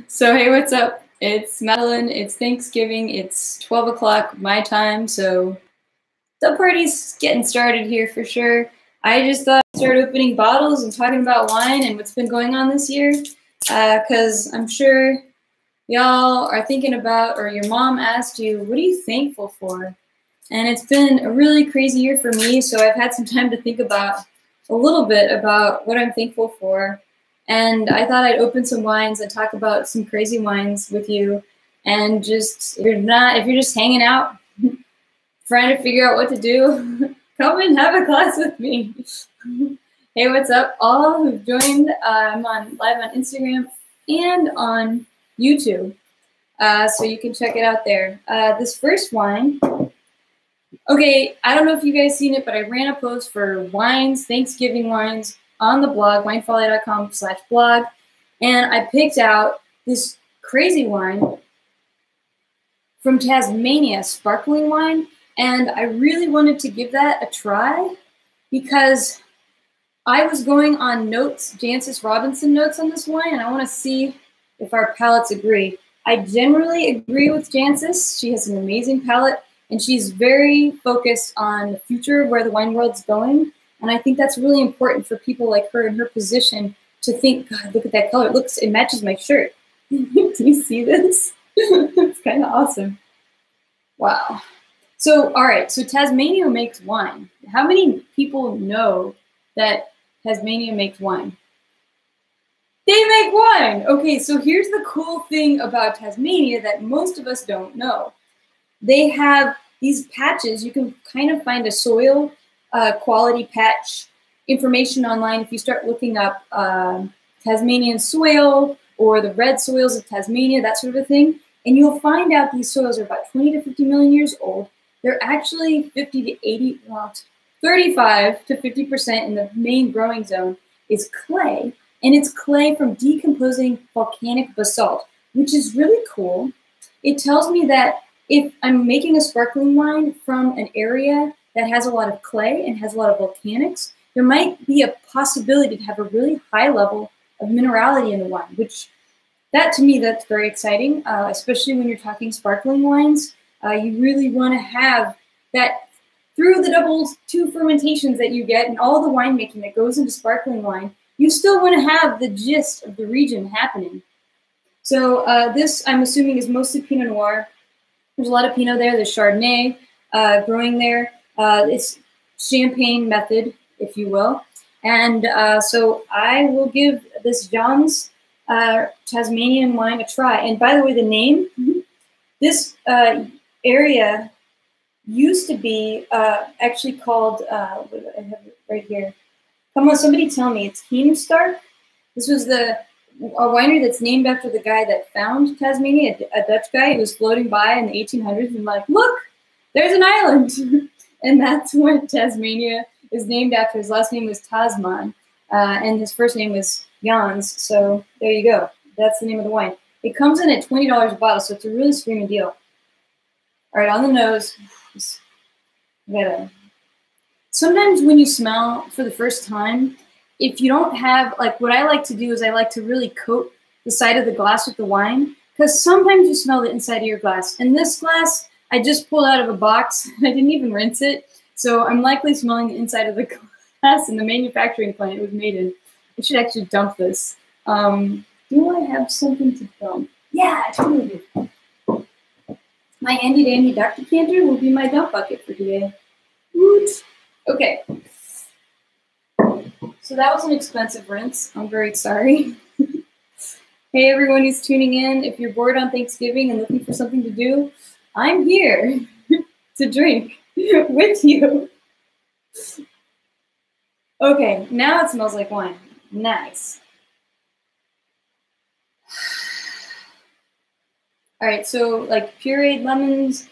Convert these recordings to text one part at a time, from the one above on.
So hey, what's up? It's Madeline. It's Thanksgiving. It's 12 o'clock my time, so the party's getting started here for sure. I just thought I'd start opening bottles and talking about wine and what's been going on this year, because I'm sure y'all are thinking about, or your mom asked you, what are you thankful for? And it's been a really crazy year for me, so I've had some time to think about a little bit about what I'm thankful for. And I thought I'd open some wines and talk about some crazy wines with you. And just, if you're just hanging out, trying to figure out what to do, come and have a class with me. Hey, what's up, all who've joined? I'm live on Instagram and on YouTube, so you can check it out there. This first wine, okay, I don't know if you guys seen it, but I ran a post for wines, Thanksgiving wines, on the blog, winefolly.com/blog, and I picked out this crazy wine from Tasmania, sparkling wine, and I really wanted to give that a try because I was going on notes, Jancis Robinson notes on this wine, and I want to see if our palates agree. I generally agree with Jancis. She has an amazing palate, and she's very focused on the future of where the wine world's going. And I think that's really important for people like her in her position to think, God, look at that color. It matches my shirt. Do you see this? It's kind of awesome. Wow. So, all right. So Tasmania makes wine. How many people know that Tasmania makes wine? They make wine. Okay, so here's the cool thing about Tasmania that most of us don't know. They have these patches. You can kind of find a soil quality patch information online if you start looking up Tasmanian soil or the red soils of Tasmania, that sort of a thing. And you'll find out these soils are about 20 to 50 million years old. They're actually 50 to 80, well, 35 to 50% in the main growing zone is clay. And it's clay from decomposing volcanic basalt, which is really cool. It tells me that if I'm making a sparkling wine from an area that has a lot of clay and has a lot of volcanics, there might be a possibility to have a really high level of minerality in the wine, which that to me, that's very exciting, especially when you're talking sparkling wines. You really want to have that through the two fermentations that you get and all the winemaking that goes into sparkling wine, you still want to have the gist of the region happening. So this, I'm assuming, is mostly Pinot Noir. There's a lot of Pinot there. There's Chardonnay growing there. It's champagne method, if you will. And so I will give this John's Tasmanian wine a try. And by the way, the name, this area used to be actually called, I have it right here. Come on, somebody tell me. It's Heemstark. This was a winery that's named after the guy that found Tasmania, a Dutch guy who was floating by in the 1800s and like, look, there's an island. And that's what Tasmania is named after. His last name was Tasman, and his first name was Jans. So there you go. That's the name of the wine. It comes in at $20 a bottle, so it's a really screaming deal. All right, on the nose. Sometimes when you smell for the first time, if you don't have, like what I like to do is I like to really coat the side of the glass with the wine, because sometimes you smell the inside of your glass. And this glass, I just pulled out of a box. I didn't even rinse it. So I'm likely smelling the inside of the glass in the manufacturing plant it was made in. I should actually dump this. Do I have something to dump? Yeah, I totally do. My handy dandy duck decanter will be my dump bucket for today. Woot. Okay. So that was an expensive rinse. I'm very sorry. Hey, everyone who's tuning in. If you're bored on Thanksgiving and looking for something to do, I'm here to drink with you. Okay, now it smells like wine. Nice. All right, so like pureed lemons,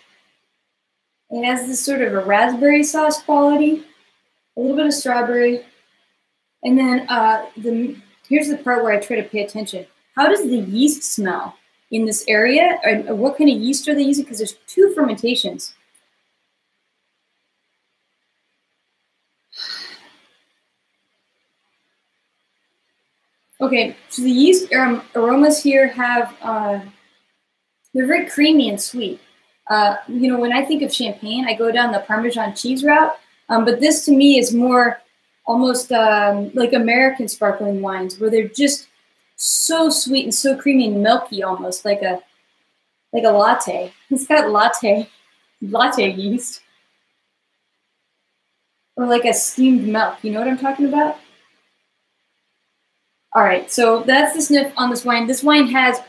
it has this sort of a raspberry sauce quality, a little bit of strawberry, and then here's the part where I try to pay attention. How does the yeast smell in this area? Or what kind of yeast are they using? Because there's two fermentations. Okay, so the yeast aromas here have, they're very creamy and sweet. You know, when I think of champagne, I go down the Parmesan cheese route, but this to me is more almost like American sparkling wines, where they're just so sweet and so creamy and milky, almost like a latte. It's got latte yeast, or like a steamed milk. You know what I'm talking about? All right, so that's the sniff on this wine. This wine has,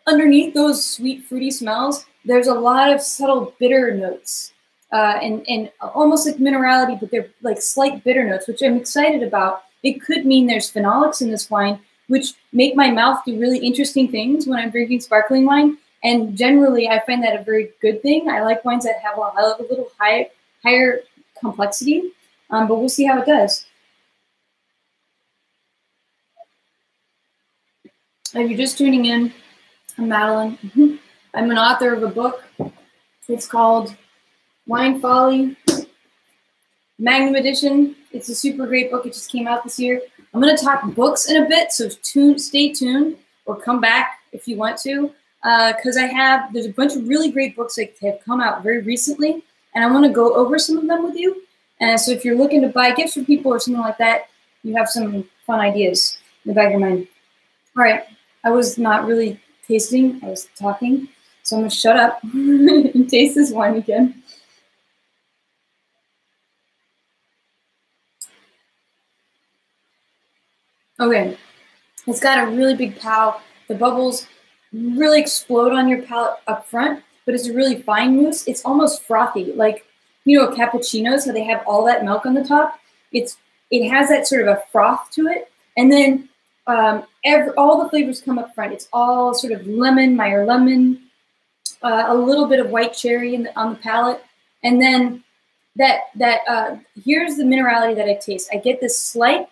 underneath those sweet, fruity smells, there's a lot of subtle bitter notes, and almost like minerality, but they're like slight bitter notes, which I'm excited about. It could mean there's phenolics in this wine, which make my mouth do really interesting things when I'm drinking sparkling wine. And generally, I find that a very good thing. I like wines that have a little higher complexity, but we'll see how it does. If you're just tuning in, I'm Madeline. I'm an author of a book. It's called Wine Folly, Magnum Edition. It's a super great book. It just came out this year. I'm going to talk books in a bit, so stay tuned, or come back if you want to, because there's a bunch of really great books that have come out very recently, and I want to go over some of them with you. And so if you're looking to buy gifts for people or something like that, you have some fun ideas in the back of your mind. All right. I was not really tasting, I was talking, so I'm going to shut up and taste this wine again. Okay, it's got a really big pow. The bubbles really explode on your palate up front, but it's a really fine mousse. It's almost frothy, like, you know, cappuccinos, how they have all that milk on the top. It has that sort of a froth to it, and then all the flavors come up front. It's all sort of lemon, Meyer lemon, a little bit of white cherry on the palate, and then here's the minerality that I taste. I get this slight,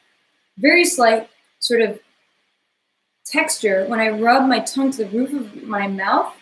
very slight sort of texture when I rub my tongue to the roof of my mouth.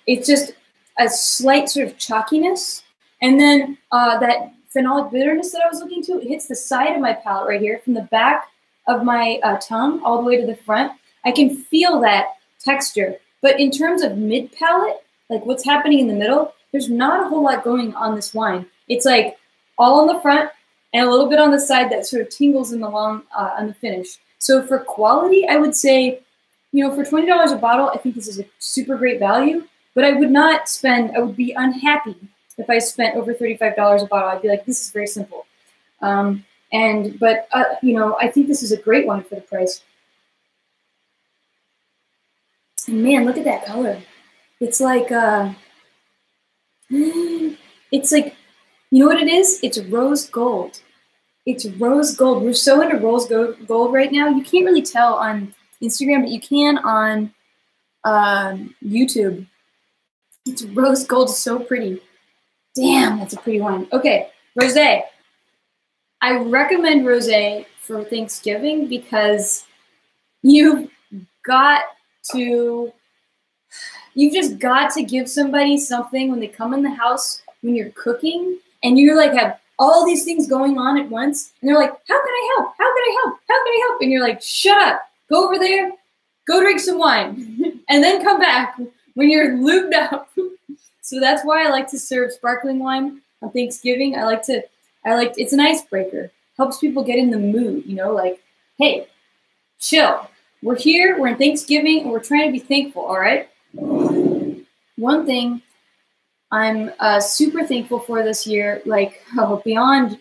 It's just a slight sort of chalkiness, and then that phenolic bitterness that I was looking to, it hits the side of my palate right here, from the back of my tongue all the way to the front. I can feel that texture. But in terms of mid-palate, like what's happening in the middle, there's not a whole lot going on this wine. It's like all on the front and a little bit on the side that sort of tingles in the on the finish. So for quality, I would say, you know, for $20 a bottle, I think this is a super great value. But I would be unhappy if I spent over $35 a bottle. I'd be like, this is very simple. You know, I think this is a great one for the price. And man, look at that color. It's like, you know what it is? It's rose gold. It's rose gold. We're so into rose gold right now. You can't really tell on Instagram, but you can on YouTube. It's rose gold. It's so pretty. Damn, that's a pretty wine. Okay, rosé. I recommend rosé for Thanksgiving because you've just got to give somebody something when they come in the house when you're cooking, and you like have all these things going on at once, and they're like, how can I help? How can I help? How can I help? And you're like, shut up, go over there, go drink some wine, and then come back when you're lubed up. So that's why I like to serve sparkling wine on Thanksgiving. It's an icebreaker. Helps people get in the mood, you know, like, hey, chill. We're here, we're in Thanksgiving, and we're trying to be thankful, all right? One thing I'm super thankful for this year, beyond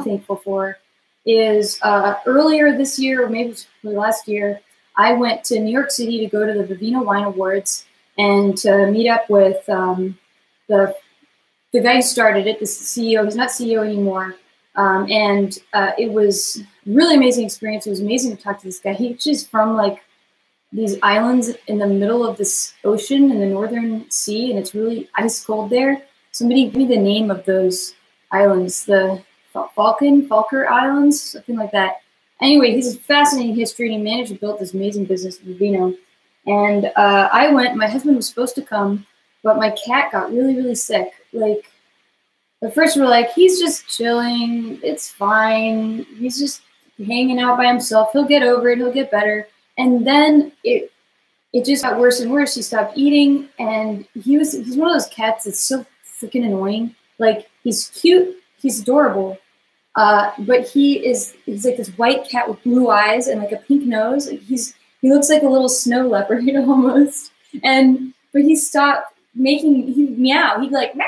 thankful for, is earlier this year, or maybe it was last year, I went to New York City to go to the Vivino Wine Awards and to meet up with the guy who started it, the CEO. He's not CEO anymore. It was a really amazing experience. It was amazing to talk to this guy. He's just from like these islands in the middle of this ocean in the Northern Sea, and it's really ice cold there. Somebody give me the name of those islands, the Falkner Islands, something like that. Anyway, he's a fascinating history, and he managed to build this amazing business with Vivino. And I went, my husband was supposed to come, but my cat got really, really sick. Like, at first we're like, he's just chilling, it's fine, he's just hanging out by himself, he'll get over it, he'll get better. And then it just got worse and worse. He stopped eating, and he's one of those cats that's so freaking annoying. Like, he's cute, he's adorable, but he's like this white cat with blue eyes and like a pink nose. Like, he looks like a little snow leopard, you know, almost. But he stopped he'd meow. He'd like meow,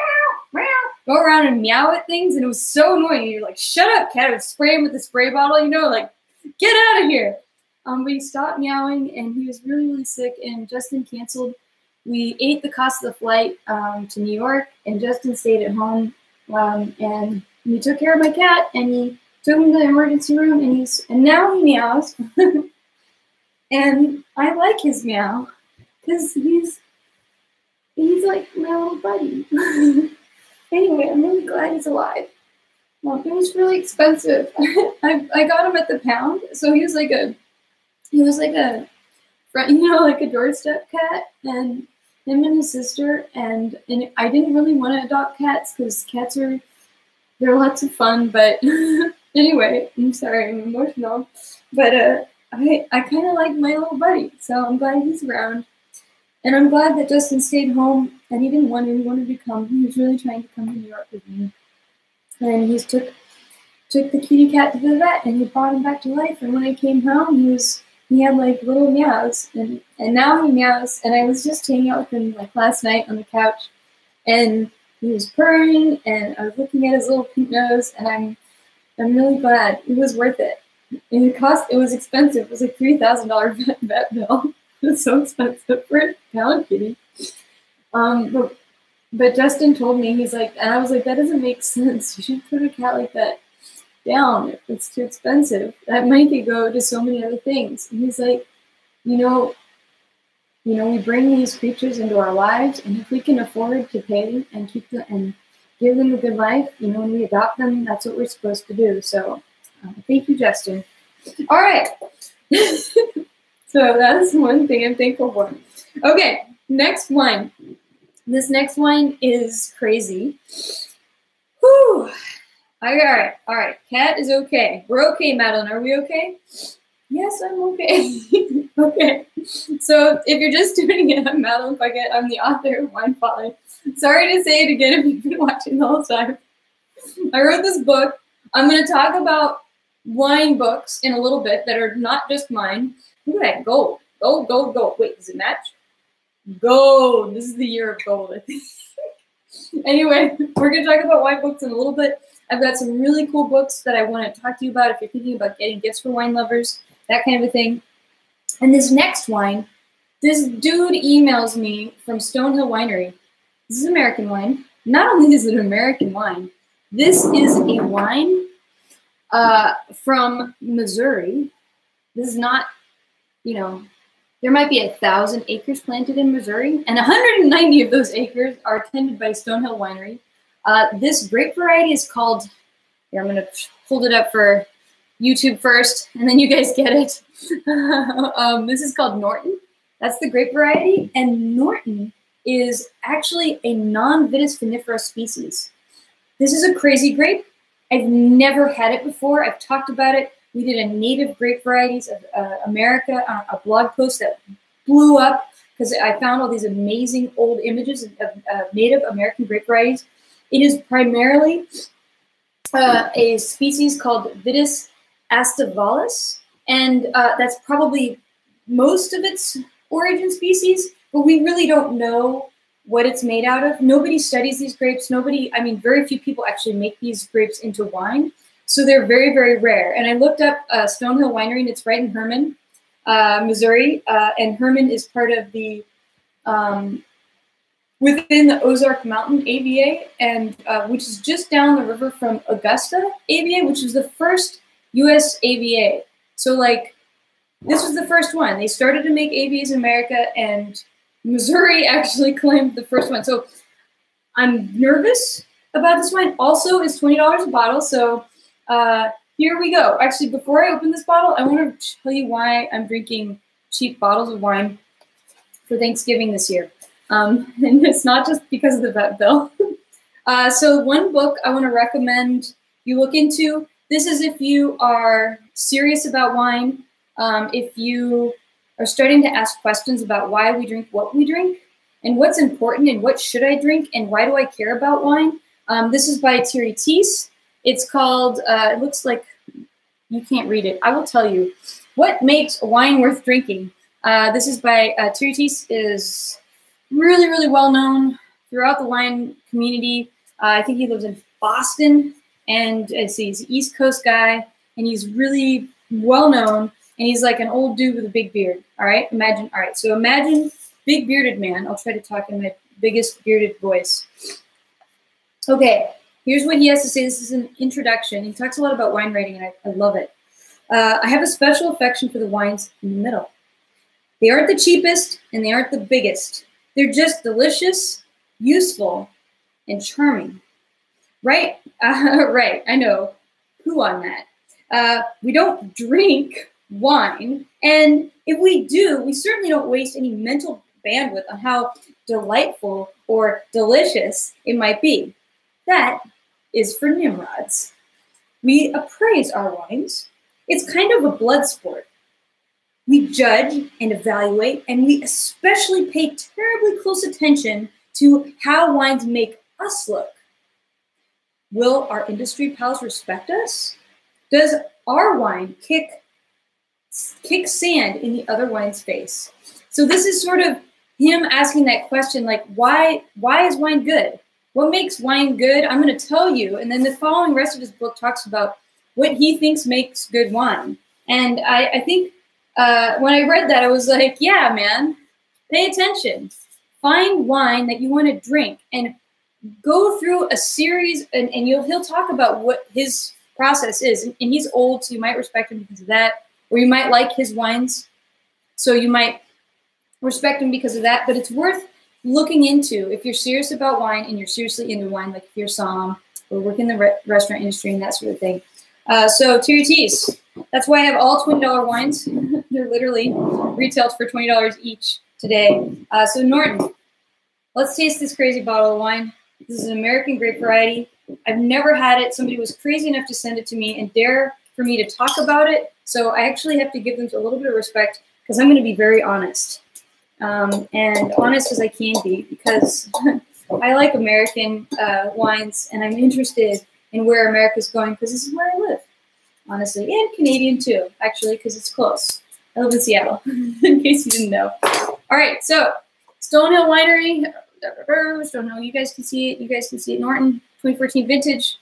meow, go around and meow at things, and it was so annoying. You're like, shut up, cat. I would spray him with a spray bottle, you know, like, get out of here. But he stopped meowing, and he was really, really sick, and Justin canceled. We ate the cost of the flight to New York, and Justin stayed at home, and he took care of my cat, and he took him to the emergency room, and now he meows. And I like his meow, because he's like my little buddy. Anyway, I'm really glad he's alive. Well, it was really expensive. I got him at the pound, so he was like a front, you know, like a doorstep cat, and him and his sister, and I didn't really want to adopt cats because they're lots of fun, but anyway, I'm sorry, I'm emotional, but I kind of like my little buddy, so I'm glad he's around, and I'm glad that Justin stayed home, and he didn't want to, he wanted to come, he was really trying to come to New York with me, and he took the kitty cat to the vet, and he brought him back to life, and when I came home, he had like little meows, and now he meows, and I was just hanging out with him like last night on the couch, and he was purring, and I was looking at his little pink nose, and I'm really glad. It was worth it. And it was expensive. It was like $3,000 vet bill. It was so expensive for a pound kitty. But Justin told me, he's like, and I was like, that doesn't make sense. You should put a cat like that down. It's too expensive. That money could go to so many other things. And he's like, you know, we bring these creatures into our lives, and if we can afford to pay and keep them and give them a good life, you know, when we adopt them, that's what we're supposed to do. So thank you, Justin. All right. So that's one thing I'm thankful for. Okay, next one. This next one is crazy. Whew. All right. Cat is okay. We're okay, Madeline. Are we okay? Yes, I'm okay. Okay. So if you're just tuning in, I'm Madeline Puckett. I'm the author of Wine Folly. Sorry to say it again if you've been watching the whole time. I wrote this book. I'm going to talk about wine books in a little bit that are not just mine. Look at that gold. Gold. Wait, does it match? Gold. This is the year of gold, I think. Anyway, we're going to talk about wine books in a little bit. I've got some really cool books that I want to talk to you about if you're thinking about getting gifts for wine lovers, that kind of a thing. And this next wine, this dude emails me from Stonehill Winery. This is American wine. Not only is it an American wine, this is a wine from Missouri. This is not, you know, there might be 1,000 acres planted in Missouri, and 190 of those acres are tended by Stonehill Winery. This grape variety is called, here, I'm going to hold it up for YouTube first, and then you guys get it. This is called Norton. That's the grape variety, and Norton is actually a non-vitis vinifera species. This is a crazy grape. I've never had it before. I've talked about it. We did a native grape varieties of America, a blog post that blew up because I found all these amazing old images of native American grape varieties. It is primarily a species called Vitis aestivalis, and that's probably most of its origin species, but we really don't know what it's made out of. Nobody studies these grapes. Very few people actually make these grapes into wine. So they're very, very rare. And I looked up Stonehill Winery, and it's right in Hermann, Missouri. And Hermann is part of the, within the Ozark Mountain AVA, and which is just down the river from Augusta AVA, which was the first U.S. AVA. So like, this was the first one. They started to make AVAs in America, and Missouri actually claimed the first one. So I'm nervous about this wine. Also, it's $20 a bottle. So here we go. Actually, before I open this bottle, I want to tell you why I'm drinking cheap bottles of wine for Thanksgiving this year. And it's not just because of the vet bill. So one book I want to recommend you look into. This is if you are serious about wine. If you are starting to ask questions about why we drink what we drink and what's important and what should I drink and why do I care about wine. This is by Thierry Thies. It's called, it looks like you can't read it. I will tell you. What makes wine worth drinking? This is by Thierry Thies, is really, really well known throughout the wine community. I think he lives in Boston, and he's an East Coast guy, and he's really well known, and he's like an old dude with a big beard. All right, so imagine big bearded man. I'll try to talk in my biggest bearded voice. Okay, here's what he has to say. This is an introduction. He talks a lot about wine writing, and I love it. I have a special affection for the wines in the middle. They aren't the cheapest, and they aren't the biggest. They're just delicious, useful, and charming. Right? Right, I know. Who on that? We don't drink wine, and if we do, we certainly don't waste any mental bandwidth on how delightful or delicious it might be. That is for Nimrods. We appraise our wines. It's kind of a blood sport. We judge and evaluate, and we especially pay terribly close attention to how wines make us look. Will our industry pals respect us? Does our wine kick sand in the other wine's face? So this is sort of him asking that question, like, why is wine good? What makes wine good? I'm going to tell you. And then the following rest of his book talks about what he thinks makes good wine. And I think when I read that, I was like, yeah, man, pay attention. Find wine that you want to drink and go through a series, and he'll talk about what his process is. And he's old, so you might respect him because of that, or you might like his wines, so you might respect him because of that. But it's worth looking into if you're serious about wine and you're seriously into wine, like if you're a somm or work in the restaurant industry and that sort of thing. So Thierry Thies, that's why I have all $20 wines. They're literally retailed for $20 each today. So Norton, let's taste this crazy bottle of wine. This is an American grape variety. I've never had it. Somebody was crazy enough to send it to me and dare for me to talk about it. So I actually have to give them a little bit of respect because I'm going to be very honest. And honest as I can be, because I like American wines, and I'm interested in where America's going because this is where I live, honestly, and Canadian too, actually, because it's close. I live in Seattle, in case you didn't know. All right, so Stonehill Winery, Stonehill, you guys can see it. You guys can see it. Norton, 2014 vintage,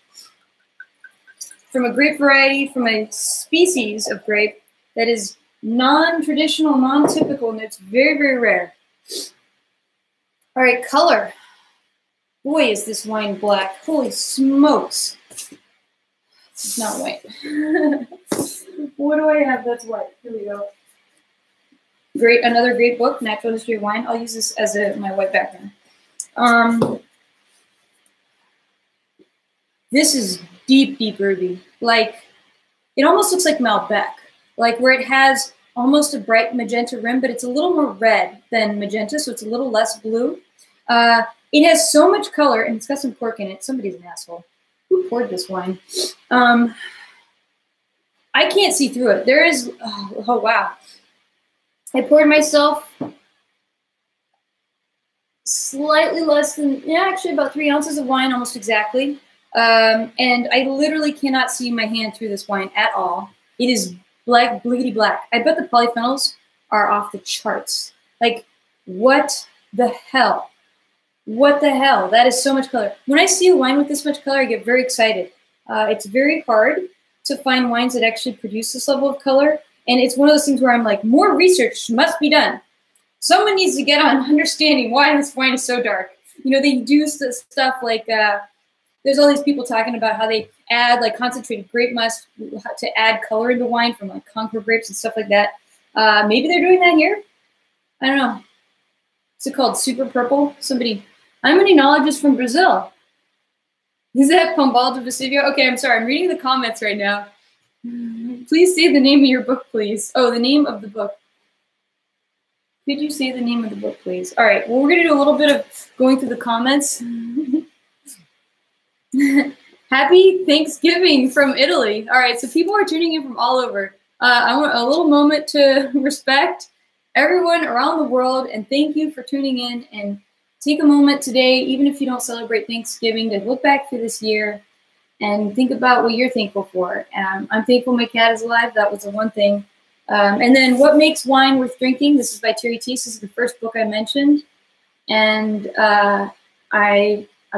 from a grape variety, from a species of grape that is non-traditional, non-typical, and it's very, very rare. All right, color. Boy, is this wine black. Holy smokes. It's not white. What do I have that's white? Here we go. Great, another great book, Natural History of Wine. I'll use this as my white background. This is deep, deep ruby. Like, it almost looks like Malbec. Like where it has almost a bright magenta rim, but it's a little more red than magenta, so it's a little less blue. It has so much color, and it's got some cork in it. Somebody's an asshole. Who poured this wine? I can't see through it. There is, oh wow. I poured myself slightly less than, yeah, actually about 3 ounces of wine, almost exactly. And I literally cannot see my hand through this wine at all. It is black, bleedy black. I bet the polyphenols are off the charts. Like, what the hell? What the hell? That is so much color. When I see a wine with this much color, I get very excited. It's very hard to find wines that actually produce this level of color. And it's one of those things where I'm like, more research must be done. Someone needs to get on understanding why this wine is so dark. You know, they do stuff like, there's all these people talking about how they add like concentrated grape must to add color into wine from like Concord grapes and stuff like that. Maybe they're doing that here. I don't know. What's it called? Super purple? Somebody, I'm an enologist from Brazil. Is that Pombal de Vesivio? Okay, I'm sorry. I'm reading the comments right now. Please say the name of your book, please. Oh, the name of the book. Could you say the name of the book, please? All right. Well, we're going to do a little bit of going through the comments. Happy Thanksgiving from Italy. All right. So people are tuning in from all over. I want a little moment to respect everyone around the world, and thank you for tuning in. And take a moment today, even if you don't celebrate Thanksgiving, to look back through this year and think about what you're thankful for. I'm thankful my cat is alive. That was the one thing. And then What Makes Wine Worth Drinking? This is by Terry Teese. This is the first book I mentioned. And I'm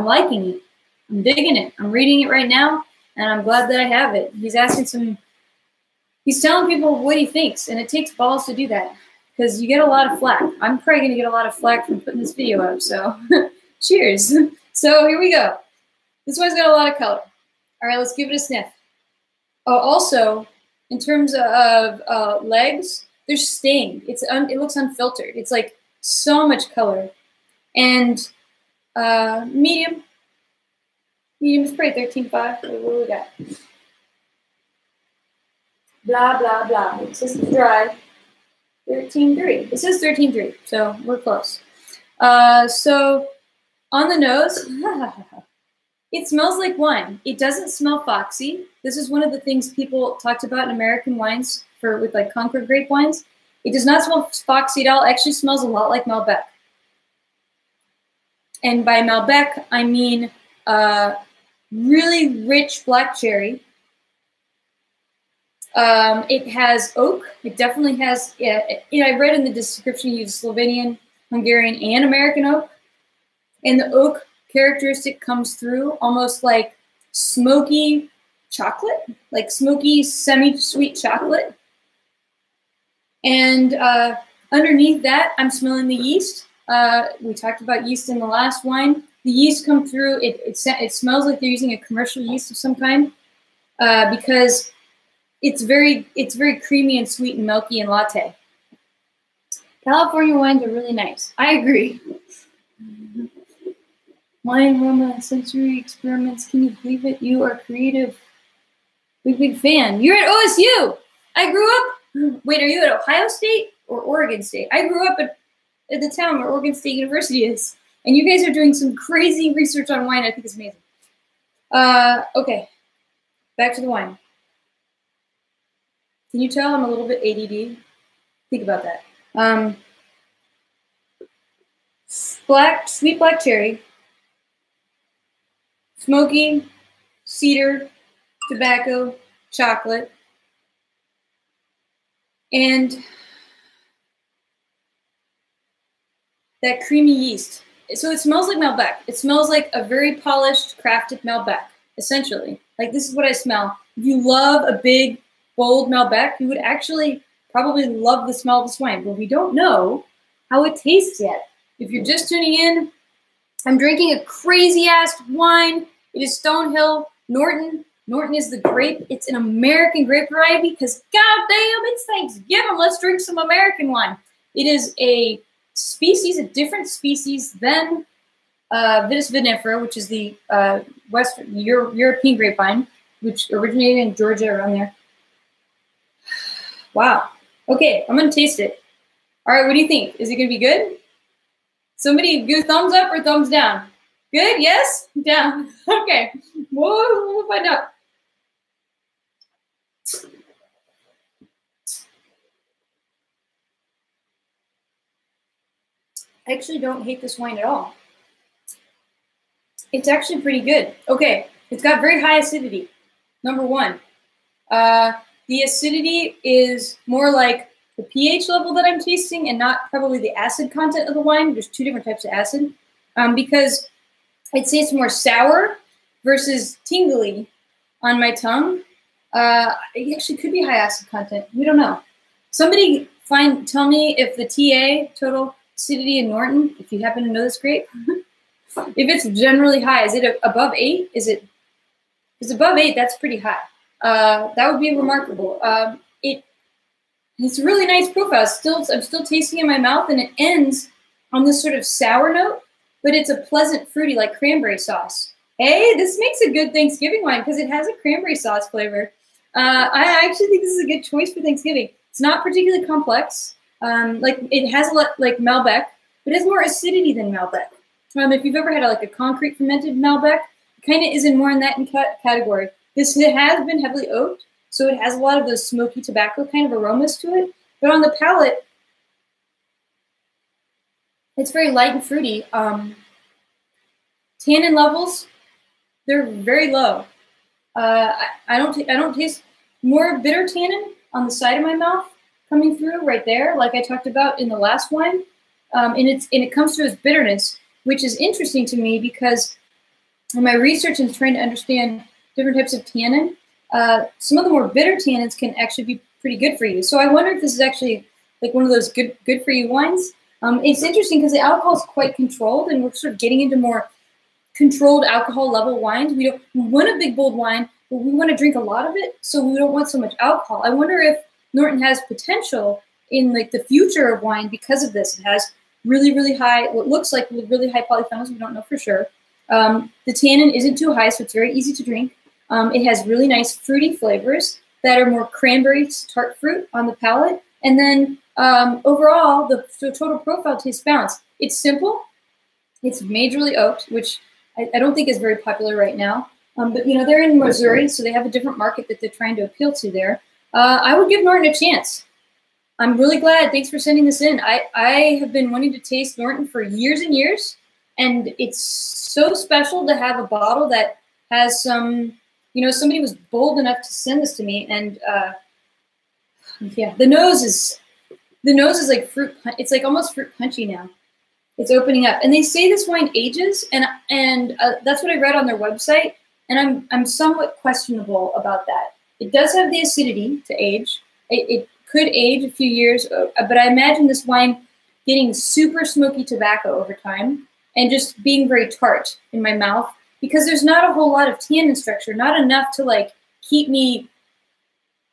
liking it. I'm digging it. I'm reading it right now, and I'm glad that I have it. He's telling people what he thinks, and it takes balls to do that because you get a lot of flack. I'm probably going to get a lot of flack from putting this video up, so cheers. So here we go. This one's got a lot of color. All right, let's give it a sniff. Oh, also, in terms of legs, there's stain. It looks unfiltered. It's like so much color. And medium. Medium is probably 13.5. What do we got? Blah, blah, blah. It says it's dry. 13.3. It says 13.3, so we're close. So on the nose, it smells like wine. It doesn't smell foxy. This is one of the things people talked about in American wines with like Concord grape wines. It does not smell foxy at all. It actually smells a lot like Malbec. And by Malbec, I mean really rich black cherry. It has oak. It definitely has, I read in the description you use Slovenian, Hungarian, and American oak. And the oak characteristic comes through almost like smoky chocolate, like smoky semi-sweet chocolate. And underneath that, I'm smelling the yeast. We talked about yeast in the last wine. The yeast come through. It smells like they're using a commercial yeast of some kind because it's very creamy and sweet and milky and latte. California wines are really nice. I agree. Wine, aroma, sensory experiments. Can you believe it? You are creative. Big fan. You're at OSU. I grew up. Wait, are you at Ohio State or Oregon State? I grew up at the town where Oregon State University is. And you guys are doing some crazy research on wine. I think it's amazing. Okay. Back to the wine. Can you tell I'm a little bit ADD? Think about that. Sweet black cherry. Smoky, cedar, tobacco, chocolate. And that creamy yeast. So it smells like Malbec. It smells like a very polished, crafted Malbec, essentially. Like this is what I smell. If you love a big, bold Malbec, you would actually probably love the smell of this wine, but we don't know how it tastes yet. If you're just tuning in, I'm drinking a crazy-ass wine. It is Stonehill Norton. Norton is the grape. It's an American grape variety because, goddamn, it's Thanksgiving. Let's drink some American wine. It is a species, a different species than Vitis vinifera, which is the European grapevine, which originated in Georgia, around there. Wow. Okay, I'm going to taste it. All right, what do you think? Is it going to be good? Somebody give thumbs up or thumbs down? Good? Yes? Down. Okay. We'll find out. I actually don't hate this wine at all. It's actually pretty good. Okay, it's got very high acidity, number one. The acidity is more like the pH level that I'm tasting and not probably the acid content of the wine. There's two different types of acid because I'd say it's more sour versus tingly on my tongue. It actually could be high acid content. We don't know. Somebody tell me if the TA, total acidity in Norton, if you happen to know this grape, if it's generally high, is it above 8? If it's above 8, that's pretty high. That would be remarkable. It's a really nice profile. I'm still tasting it in my mouth, and it ends on this sort of sour note, but it's a pleasant fruity, like cranberry sauce. Hey, this makes a good Thanksgiving wine because it has a cranberry sauce flavor. I actually think this is a good choice for Thanksgiving. It's not particularly complex. Like it has a lot like Malbec, but it has more acidity than Malbec. If you've ever had a concrete fermented Malbec, it kind of is more in that category. This has been heavily oaked, so it has a lot of those smoky tobacco kind of aromas to it. But on the palate, It's very light and fruity. Tannin levels, they're very low. I don't taste more bitter tannin on the side of my mouth coming through right there, like I talked about in the last wine. And it comes through as bitterness, which is interesting to me because in my research and trying to understand different types of tannin, some of the more bitter tannins can actually be pretty good for you. So I wonder if this is actually like one of those good for you wines. It's interesting because the alcohol is quite controlled, and we're sort of getting into more controlled alcohol level wines. We want a big bold wine, but we want to drink a lot of it, so we don't want so much alcohol. I wonder if Norton has potential in like the future of wine because of this. It has really, really high, what looks like really high polyphenols. We don't know for sure. The tannin isn't too high, so it's very easy to drink. It has really nice fruity flavors that are more cranberry tart fruit on the palate. And then overall, the total profile tastes balanced. It's simple. It's majorly oaked, which I don't think is very popular right now. But, you know, they're in Missouri, so they have a different market that they're trying to appeal to there. I would give Norton a chance. I'm really glad. Thanks for sending this in. I have been wanting to taste Norton for years and years, and it's so special to have a bottle that has some, you know, somebody was bold enough to send this to me, and yeah, the nose is like fruit. It's like almost fruit punchy now. It's opening up, and they say this wine ages, and that's what I read on their website, and I'm somewhat questionable about that. It does have the acidity to age. It could age a few years, but I imagine this wine getting super smoky tobacco over time and just being very tart in my mouth because there's not a whole lot of tannin structure, not enough to like keep me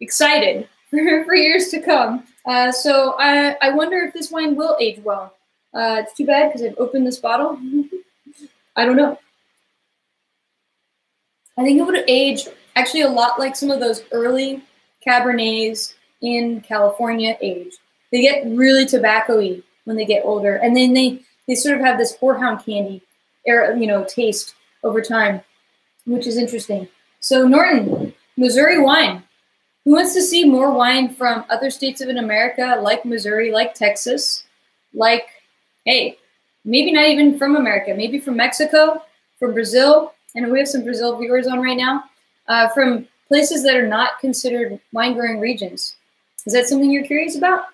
excited for years to come. So I wonder if this wine will age well. It's too bad because I've opened this bottle. I don't know. I think it would age actually a lot like some of those early Cabernets in California age. They get really tobacco-y when they get older, and then they sort of have this horehound candy, taste over time, which is interesting. So Norton, Missouri wine. Who wants to see more wine from other states of America, like Missouri, like Texas, like, hey, maybe not even from America, maybe from Mexico, from Brazil. I know we have some Brazil viewers on right now, from places that are not considered wine-growing regions. Is that something you're curious about?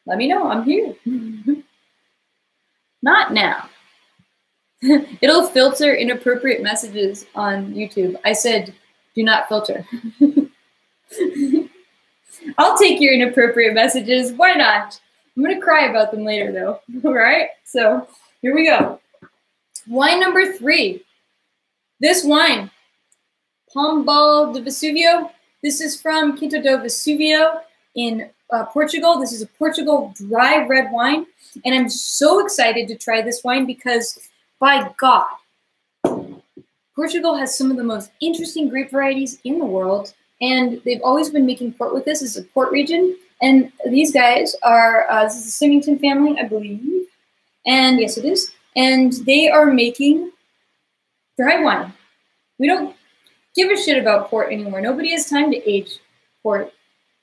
Let me know. I'm here. Not now. It'll filter inappropriate messages on YouTube. I said, do not filter. I'll take your inappropriate messages. Why not? I'm going to cry about them later, though. All right? So here we go. Wine number 3. This wine, Pombal de Vesuvio. This is from Quinta do Vesuvio in Portugal. This is a Portugal dry red wine. And I'm so excited to try this wine because, by God, Portugal has some of the most interesting grape varieties in the world. And they've always been making port with this. It's a port region. And these guys are, this is the Symington family, I believe. And yes, it is. And they are making dry wine. We don't give a shit about port anymore. Nobody has time to age port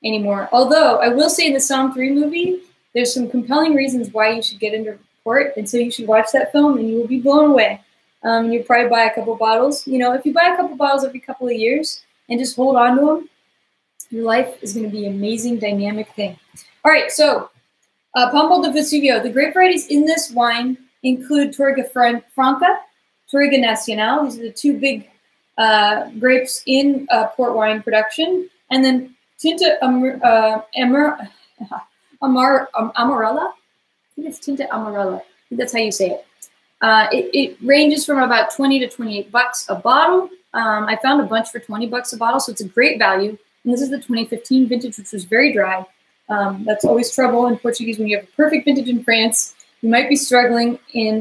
anymore. Although, I will say in the Psalm 3 movie, there's some compelling reasons why you should get into port. And so you should watch that film and you will be blown away. You'll probably buy a couple bottles. You know, if you buy a couple bottles every couple of years and just hold on to them, your life is going to be an amazing, dynamic thing. All right, so Pombal de Vesuvio. The grape varieties in this wine include Touriga Franca, Touriga Nacional. These are the two big grapes in port wine production. And then Tinta Amarella. I think it's Tinta Amarella. I think that's how you say it. It ranges from about $20 to $28 a bottle. I found a bunch for $20 a bottle, so it's a great value. And this is the 2015 vintage, which was very dry. That's always trouble in Portuguese when you have a perfect vintage in France. You might be struggling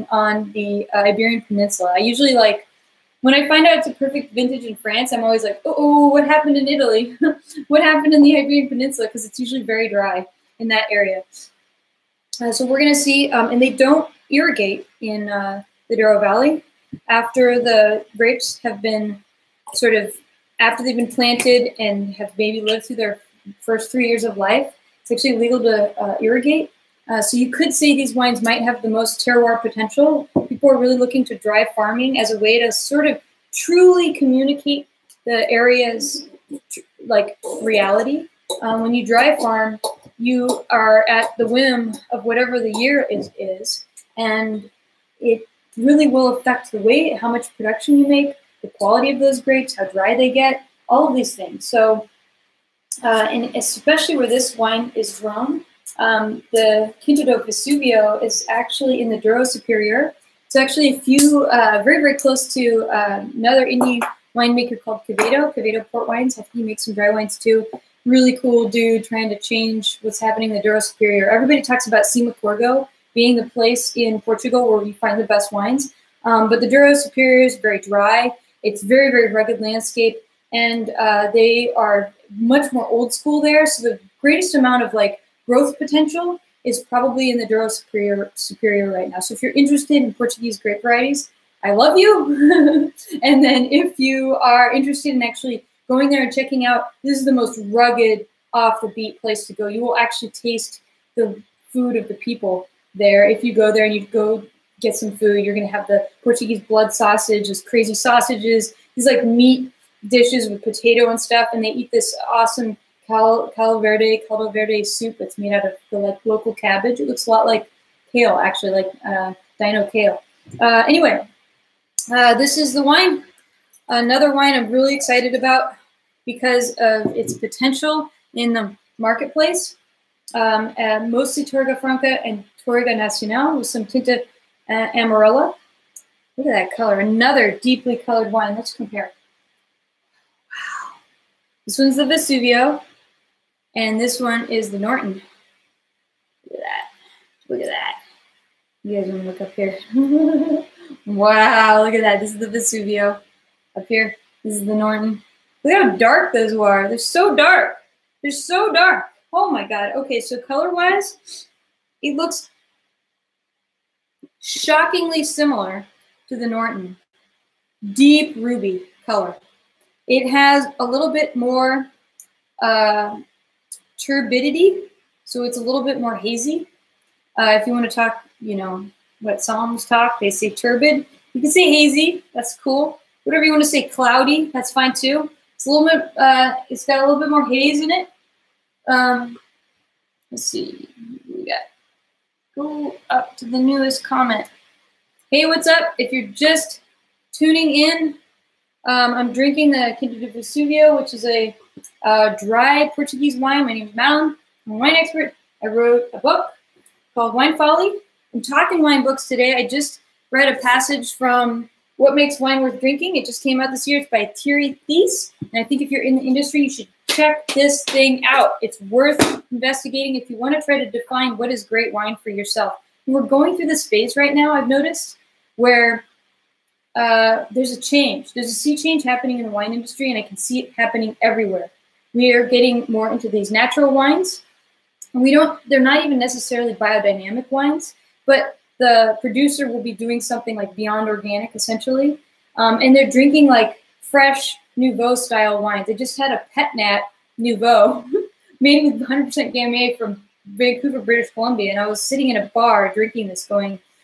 on the Iberian Peninsula. I usually when I find out it's a perfect vintage in France, I'm always like, oh, what happened in Italy? What happened in the Iberian Peninsula? Because it's usually very dry in that area. So we're going to see, and they don't irrigate in the Douro Valley. After the grapes have been after they've been planted and have maybe lived through their first 3 years of life, it's actually legal to irrigate. So you could say these wines might have the most terroir potential. People are really looking to dry farming as a way to sort of truly communicate the area's like reality. When you dry farm, you are at the whim of whatever the year is, and it really will affect the weight, how much production you make, the quality of those grapes, how dry they get, all of these things. So, and especially where this wine is grown, the Quinta do Vesuvio is actually in the Douro Superior. It's actually a few, very, very close to another indie winemaker called Quevedo Port Wines. I think he makes some dry wines too. Really cool dude trying to change what's happening in the Douro Superior. Everybody talks about Cimacorgo being the place in Portugal where we find the best wines. But the Douro Superior is very dry. It's very, very rugged landscape. And they are much more old school there. So the greatest amount of like growth potential is probably in the Douro Superior right now. So if you're interested in Portuguese grape varieties, I love you. And then if you are interested in actually going there and checking out, this is the most rugged, off the beat place to go. You will actually taste the food of the people there. If you go there and you go get some food, you're going to have the Portuguese blood sausage, these crazy sausages, these like meat dishes with potato and stuff, and they eat this awesome caldo verde soup that's made out of the like local cabbage. It looks a lot like kale, actually, like dino kale. Anyway, this is the wine. Another wine I'm really excited about because of its potential in the marketplace. Mostly Touriga Franca and Touriga Nacional with some Tinta Amarella. Look at that color. Another deeply colored wine. Let's compare. Wow. This one's the Vesuvio, and this one is the Norton. Look at that. Look at that. You guys want to look up here? Wow, look at that. This is the Vesuvio. Up here, this is the Norton. Look how dark those are. They're so dark. They're so dark. Oh my God. Okay, so color-wise, it looks shockingly similar to the Norton. Deep ruby color. It has a little bit more turbidity, so it's a little bit more hazy. If you want to talk, you know, what Psalms talk, they say turbid. You can say hazy. That's cool. Whatever you want to say, cloudy, that's fine too. It's a little bit, it's got a little bit more haze in it. Let's see, we got, go up to the newest comment. Hey, what's up? If you're just tuning in, I'm drinking the Quinta do Vesuvio, which is a dry Portuguese wine. My name is Madeline. I'm a wine expert. I wrote a book called Wine Folly. I'm talking wine books today. I just read a passage from What Makes Wine Worth Drinking. It just came out this year. It's by Thierry Thies. And I think if you're in the industry, you should check this thing out. It's worth investigating if you want to try to define what is great wine for yourself. And we're going through this phase right now, I've noticed, where there's a change. There's a sea change happening in the wine industry, and I can see it happening everywhere. We are getting more into these natural wines. And they're not even necessarily biodynamic wines, but the producer will be doing something like beyond organic, essentially. And they're drinking like fresh Nouveau style wines. They just had a Pet Nat Nouveau made with 100% Gamay from Vancouver, British Columbia. And I was sitting in a bar drinking this,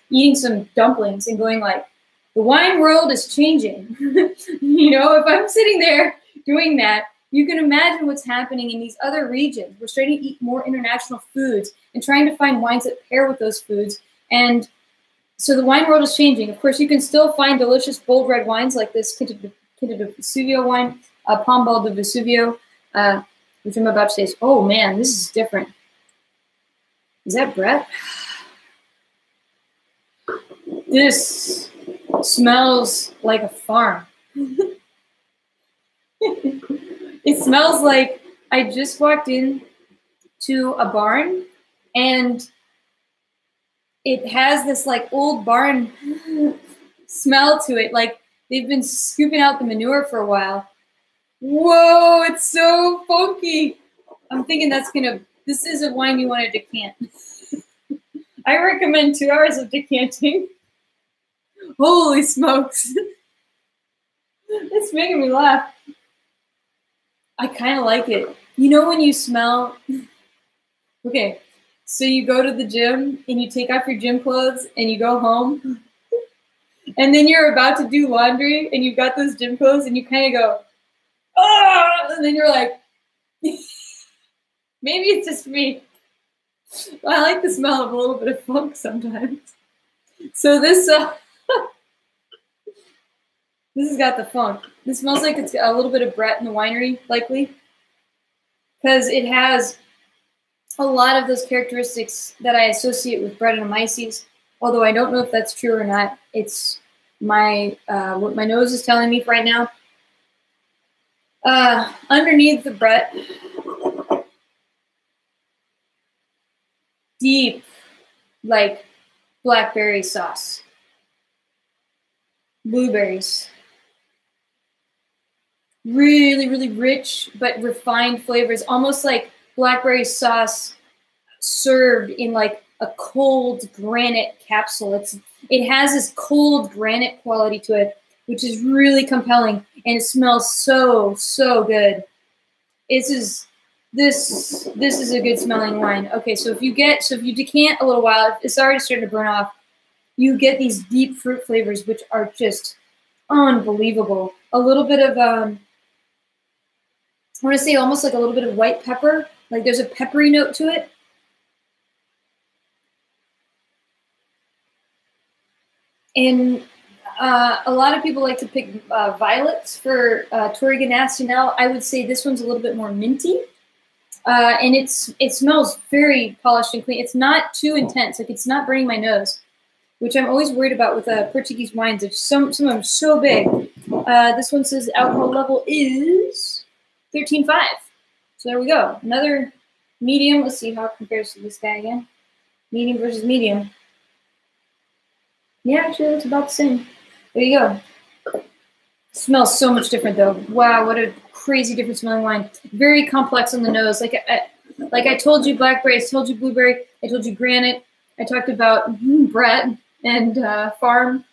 eating some dumplings and going like, the wine world is changing. You know, if I'm sitting there doing that, you can imagine what's happening in these other regions. We're starting to eat more international foods and trying to find wines that pair with those foods. And so the wine world is changing. Of course, you can still find delicious bold red wines like this Quinta do Vesuvio wine, Pombal de Vesuvio, which I'm about to taste. Oh man, this is different. Is that Brett? This smells like a farm. It smells like I just walked in to a barn and it has this like old barn smell to it. Like they've been scooping out the manure for a while. Whoa, it's so funky. I'm thinking this is a wine you want to decant. I recommend 2 hours of decanting. Holy smokes. It's making me laugh. I kind of like it. You know when you smell, okay, So you go to the gym and you take off your gym clothes and you go home. And then you're about to do laundry and you've got those gym clothes and you kind of go, oh, and then you're like, maybe it's just me. I like the smell of a little bit of funk sometimes. So this this has got the funk. This smells like it's got a little bit of Brett in the winery, likely, because it has a lot of those characteristics that I associate with Brettanomyces. Although I don't know if that's true or not. It's my what my nose is telling me right now. Underneath the Brett, deep, like blackberry sauce, blueberries, really, really rich but refined flavors, almost like blackberry sauce served in like a cold granite capsule. It has this cold granite quality to it, which is really compelling, and it smells so, so good. This is a good smelling wine. Okay, so if you decant a little while, it's already starting to burn off, you get these deep fruit flavors, which are just unbelievable. A little bit of, I want to say almost like a little bit of white pepper. Like there's a peppery note to it. And a lot of people like to pick violets for Touriga Nacional. I would say this one's a little bit more minty. And it smells very polished and clean. It's not too intense. Like it's not burning my nose, which I'm always worried about with Portuguese wines. Some of them are so big. This one says alcohol level is 13.5. So there we go. Another medium. Let's see how it compares to this guy again. Medium versus medium. Yeah, actually, it's about the same. There you go. It smells so much different, though. Wow, what a crazy different smelling wine. Very complex on the nose. Like I told you blackberry, I told you blueberry, I told you granite. I talked about Brett and barn.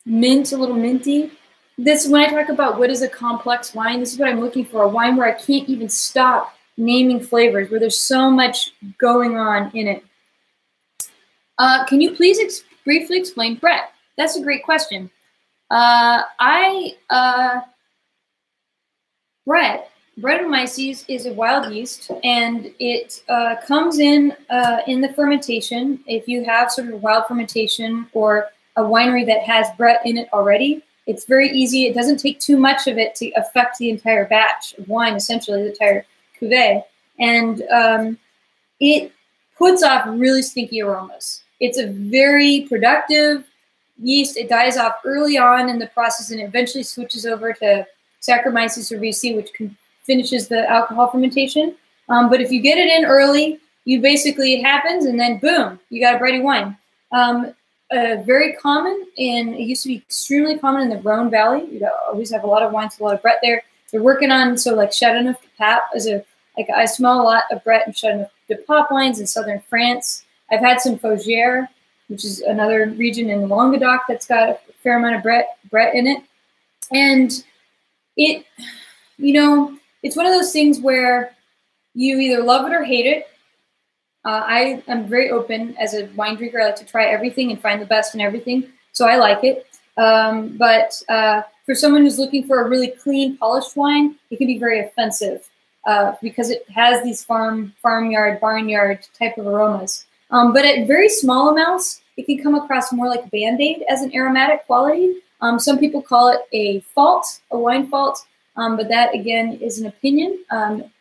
Mint, a little minty. When I talk about what is a complex wine, this is what I'm looking for. A wine where I can't even stop naming flavors, where there's so much going on in it. Can you please briefly explain Brett? That's a great question. Brettanomyces is a wild yeast, and it comes in the fermentation. If you have sort of a wild fermentation or a winery that has Brett in it already, it's very easy. It doesn't take too much of it to affect the entire batch of wine, essentially, the entire cuvee. And it puts off really stinky aromas. It's a very productive yeast. It dies off early on in the process and eventually switches over to Saccharomyces cerevisiae, which finishes the alcohol fermentation. But if you get it in early, it happens, and then boom, you got a Bretty wine. Very common, and it used to be extremely common in the Rhone Valley. You always have a lot of wines, a lot of Brett there. They're working on, so like Châteauneuf de Pape I smell a lot of Brett and Châteauneuf de Pape wines in southern France. I've had some Fougères, which is another region in Languedoc that's got a fair amount of Brett in it. And it's one of those things where you either love it or hate it. I am very open as a wine drinker. I like to try everything and find the best in everything. So I like it. But for someone who's looking for a really clean, polished wine, it can be very offensive because it has these farmyard, barnyard type of aromas. But at very small amounts, it can come across more like Band-Aid as an aromatic quality. Some people call it a wine fault, but that, again, is an opinion.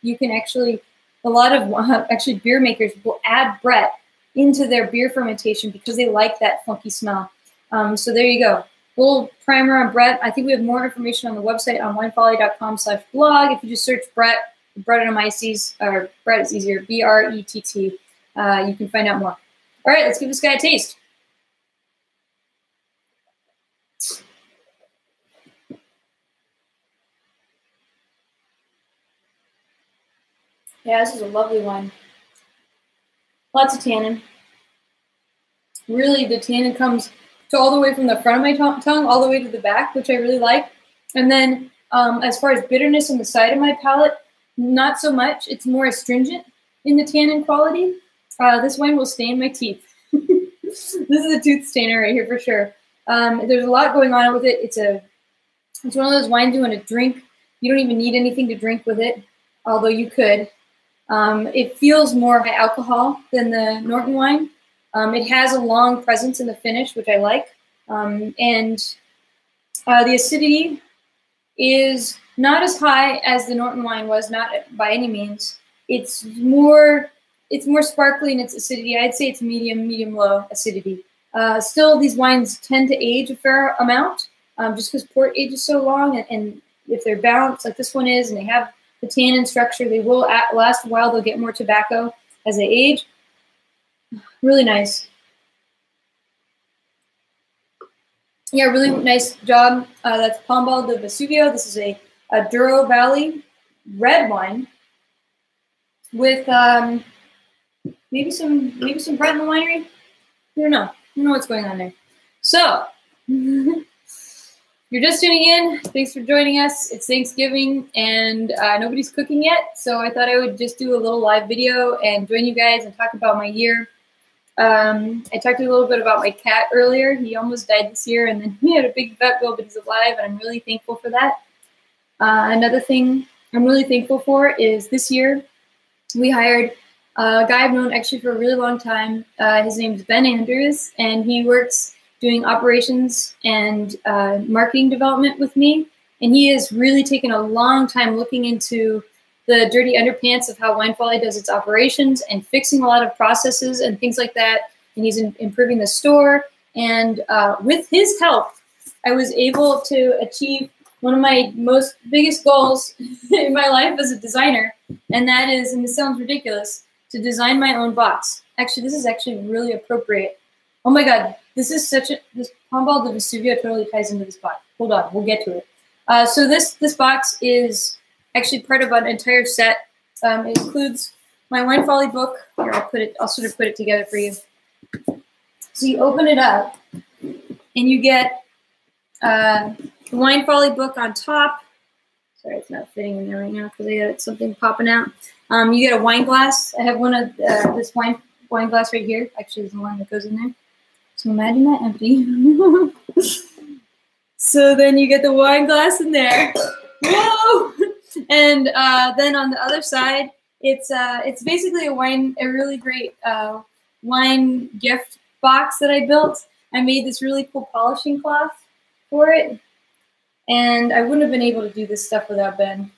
You can actually, a lot of beer makers will add Brett into their beer fermentation because they like that funky smell. So there you go. A little primer on Brett. I think we have more information on the website on winefolly.com/blog. If you just search Brettanomyces, or Brett is easier, B-R-E-T-T, you can find out more. All right, let's give this guy a taste. Yeah, this is a lovely wine. Lots of tannin. Really, the tannin comes all the way from the front of my tongue all the way to the back, which I really like. And then as far as bitterness on the side of my palate, not so much. It's more astringent in the tannin quality. This wine will stain my teeth. This is a tooth stainer right here for sure. There's a lot going on with it. It's one of those wines you want to drink. You don't even need anything to drink with it, although you could. It feels more high alcohol than the Norton wine. It has a long presence in the finish, which I like. And the acidity is not as high as the Norton wine was, not by any means. It's more sparkly in its acidity. I'd say it's medium-low acidity. Still, these wines tend to age a fair amount, just because port ages so long, and if they're balanced like this one is, and they have the tannin structure, they will last a while. They'll get more tobacco as they age. Really nice. Yeah, really nice job. That's Pombal de Vesuvio. This is a Douro Valley red wine with maybe some Brett in the winery. I don't know what's going on there. So you're just tuning in. Thanks for joining us. It's Thanksgiving and nobody's cooking yet, so I thought I would just do a little live video and join you guys and talk about my year. I talked a little bit about my cat earlier. He almost died this year, and then he had a big vet bill, but he's alive, and I'm really thankful for that. Another thing I'm really thankful for is this year we hired a guy I've known actually for a really long time. His name is Ben Andrews, and he works doing operations and marketing development with me. And he has really taken a long time looking into the dirty underpants of how Wine Folly does its operations and fixing a lot of processes and things like that. And he's improving the store. And with his help, I was able to achieve one of my biggest goals in my life as a designer. And that is, and this sounds ridiculous, to design my own box. Actually, this is actually really appropriate. Oh my God, this Pombal de Vesuvio totally ties into this box. Hold on, we'll get to it. So this box is actually part of an entire set. It includes my Wine Folly book. Here, I'll sort of put it together for you. So you open it up, and you get the Wine Folly book on top. Sorry, it's not fitting in there right now because I got something popping out. You get a wine glass. I have one of this wine glass right here. Actually, there's one that goes in there. So imagine that empty. So then you get the wine glass in there. Whoa! And then on the other side, it's basically a really great wine gift box that I built. I made this really cool polishing cloth for it, and I wouldn't have been able to do this stuff without Ben.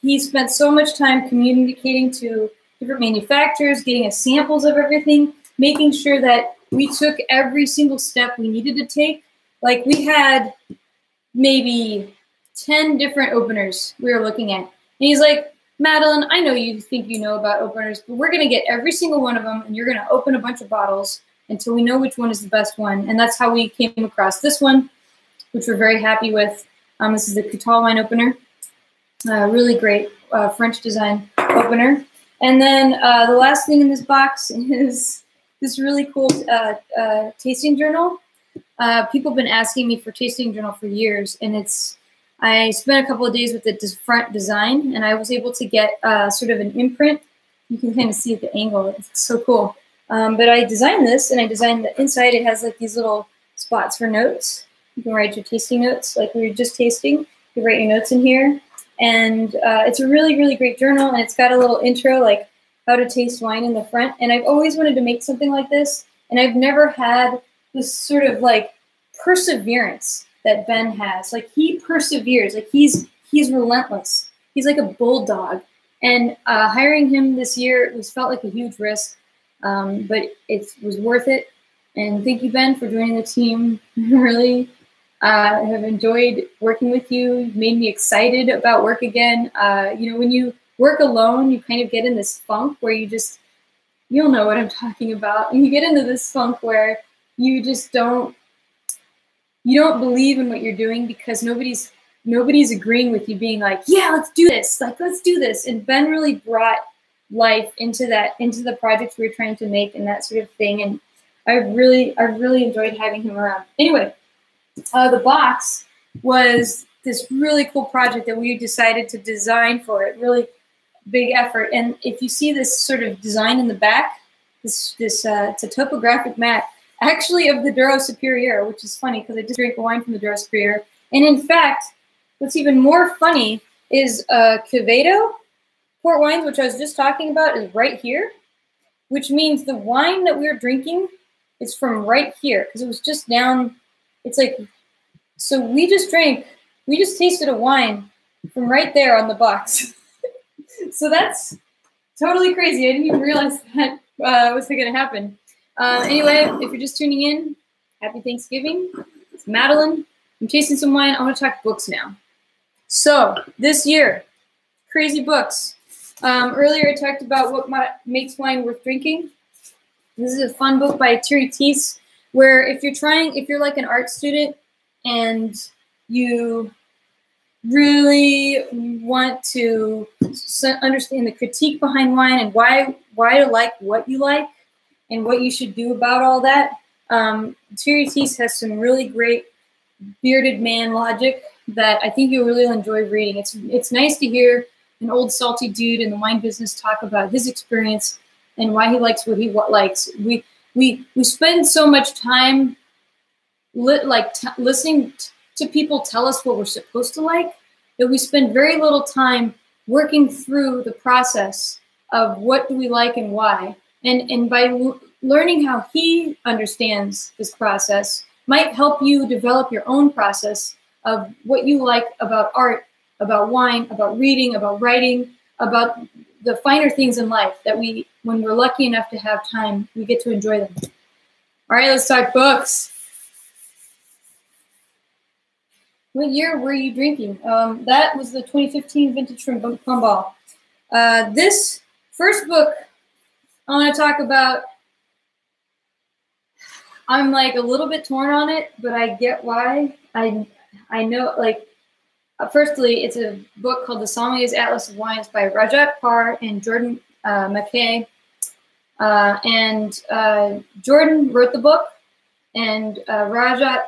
He spent so much time communicating to different manufacturers, getting us samples of everything, making sure that we took every single step we needed to take. Like, we had maybe 10 different openers we were looking at. And he's like, Madeline, I know you think you know about openers, but we're going to get every single one of them, and you're going to open a bunch of bottles until we know which one is the best one. And that's how we came across this one, which we're very happy with. This is the Coutal wine opener. Really great French design opener. And then the last thing in this box is this really cool tasting journal. People have been asking me for tasting journal for years, and I spent a couple of days with the front design, and I was able to get sort of an imprint. You can kind of see at the angle. It's so cool. But I designed this, and I designed the inside. It has like these little spots for notes. You can write your tasting notes like we were just tasting. You write your notes in here. And it's a really, really great journal, and it's got a little intro like how to taste wine in the front. And I've always wanted to make something like this, and I've never had this sort of like perseverance that Ben has. Like, he perseveres. Like, he's relentless. He's like a bulldog. And hiring him this year felt like a huge risk, but it was worth it. And thank you, Ben, for joining the team. Really have enjoyed working with you. You've made me excited about work again. You know, when you work alone, you kind of get in this funk where you'll know what I'm talking about. And you get into this funk where you just don't believe in what you're doing because nobody's agreeing with you, being like, yeah, let's do this. Like, let's do this. And Ben really brought life into the projects we were trying to make and that sort of thing. And I've really enjoyed having him around. Anyway, the box was this really cool project that we decided to design for it. Really big effort. And if you see this sort of design in the back, it's a topographic map, actually of the Douro Superior, which is funny because I just drank wine from the Douro Superior. And in fact, what's even more funny is Quevedo port wines, which I was just talking about, is right here, which means the wine that we were drinking is from right here because it was just down. It's like, so we just tasted a wine from right there on the box. So that's totally crazy. I didn't even realize that was going to happen. Anyway, if you're just tuning in, happy Thanksgiving. It's Madeline. I'm tasting some wine. I want to talk books now. So this year, crazy books. Earlier I talked about what makes wine worth drinking. This is a fun book by Thierry Thies, where if you're like an art student and you really want to understand the critique behind wine and why to like what you like and what you should do about all that, Thierry Thies has some really great bearded man logic that I think you'll really enjoy reading. It's nice to hear an old salty dude in the wine business talk about his experience and why he likes what he likes. We spend so much time listening to people tell us what we're supposed to like that we spend very little time working through the process of what do we like and why. And by learning how he understands this process might help you develop your own process of what you like about art, about wine, about reading, about writing, about the finer things in life that when we're lucky enough to have time, we get to enjoy them. All right, let's talk books. What year were you drinking? That was the 2015 vintage from Pombal. This first book I want to talk about, I'm like a little bit torn on it, but I get why. I know, like, firstly, it's a book called The Sommelier's Atlas of Wines by Rajat Parr and Jordan McKay. Jordan wrote the book, and Rajat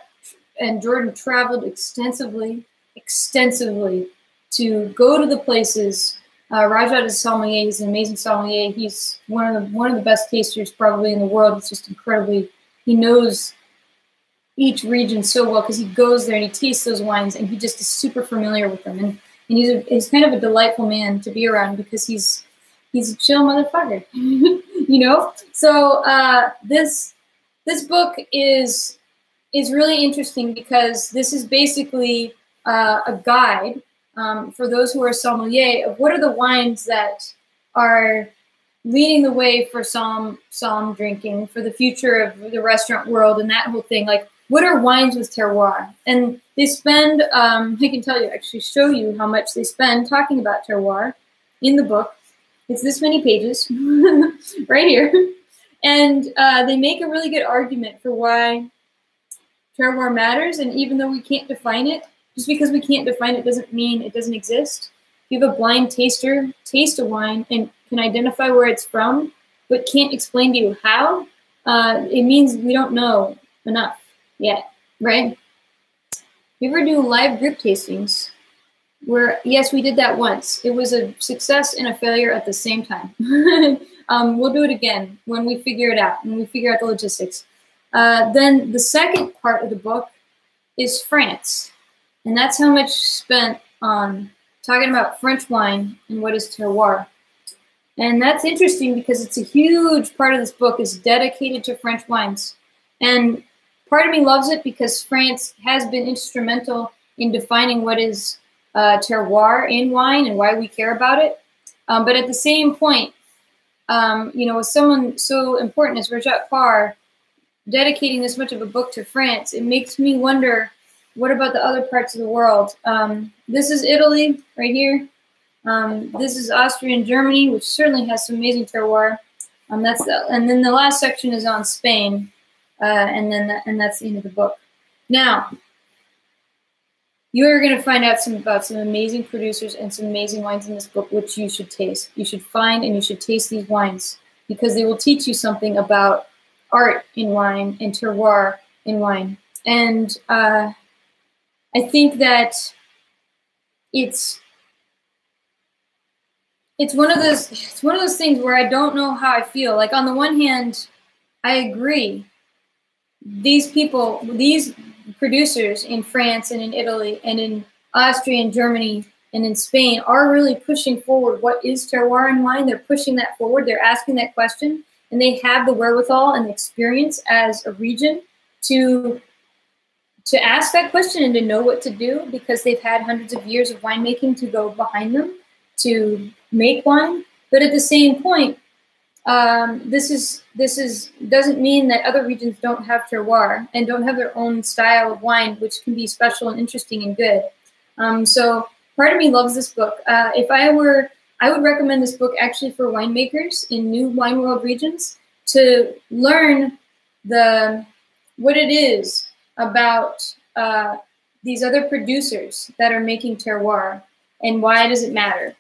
and Jordan traveled extensively to go to the places. Rajat is a sommelier. He's an amazing sommelier. He's one of the best tasters probably in the world. It's just incredibly, he knows each region so well because he goes there and he tastes those wines and he just is super familiar with them. And he's kind of a delightful man to be around because he's a chill motherfucker, you know? So this book is really interesting because this is basically a guide for those who are sommelier of what are the wines that are leading the way for somm drinking, for the future of the restaurant world and that whole thing. Like, what are wines with terroir? And they spend, I can tell you, actually show you how much they spend talking about terroir in the book. It's this many pages right here. And they make a really good argument for why terroir matters. And even though we can't define it, just because we can't define it doesn't mean it doesn't exist. If you have a blind taster taste a wine and can identify where it's from, but can't explain to you how, it means we don't know enough yet, right? You ever do live group tastings? Where, yes, we did that once. It was a success and a failure at the same time. We'll do it again when we figure it out, when we figure out the logistics. Then the second part of the book is France. And that's how much spent on talking about French wine and what is terroir. And that's interesting because it's a huge part of this book is dedicated to French wines. And part of me loves it because France has been instrumental in defining what is terroir in wine and why we care about it. But at the same point, you know, with someone so important as Rajat Parr dedicating this much of a book to France, it makes me wonder, what about the other parts of the world? This is Italy right here. This is Austria and Germany, which certainly has some amazing terroir. And then the last section is on Spain. And that's the end of the book. Now, you are going to find out about some amazing producers and some amazing wines in this book, which you should taste. You should find and you should taste these wines because they will teach you something about art in wine and terroir in wine. And I think that it's it's one of those things where I don't know how I feel. Like on the one hand, I agree. These people, these producers in France and in Italy and in Austria and Germany and in Spain are really pushing forward what is terroir in wine. They're pushing that forward. They're asking that question, and they have the wherewithal and the experience as a region to ask that question and to know what to do, because they've had hundreds of years of winemaking to go behind them to make wine. But at the same point, this doesn't mean that other regions don't have terroir and don't have their own style of wine, which can be special and interesting and good. So part of me loves this book. If I would recommend this book actually for winemakers in new wine world regions to learn what it is about these other producers that are making terroir and why does it matter.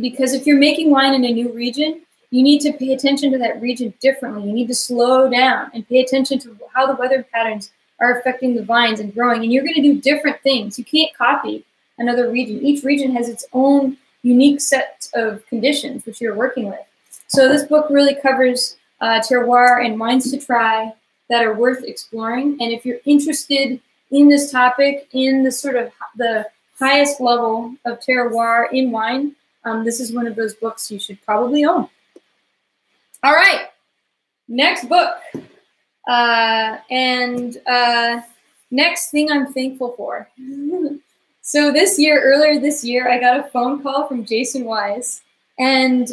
Because if you're making wine in a new region, you need to pay attention to that region differently. You need to slow down and pay attention to how the weather patterns are affecting the vines and growing. And you're going to do different things. You can't copy another region. Each region has its own unique set of conditions which you're working with. So this book really covers terroir and wines to try that are worth exploring. And if you're interested in this topic, in the sort of the highest level of terroir in wine, this is one of those books you should probably own. All right, next book. Next thing I'm thankful for. So earlier this year, I got a phone call from Jason Wise. And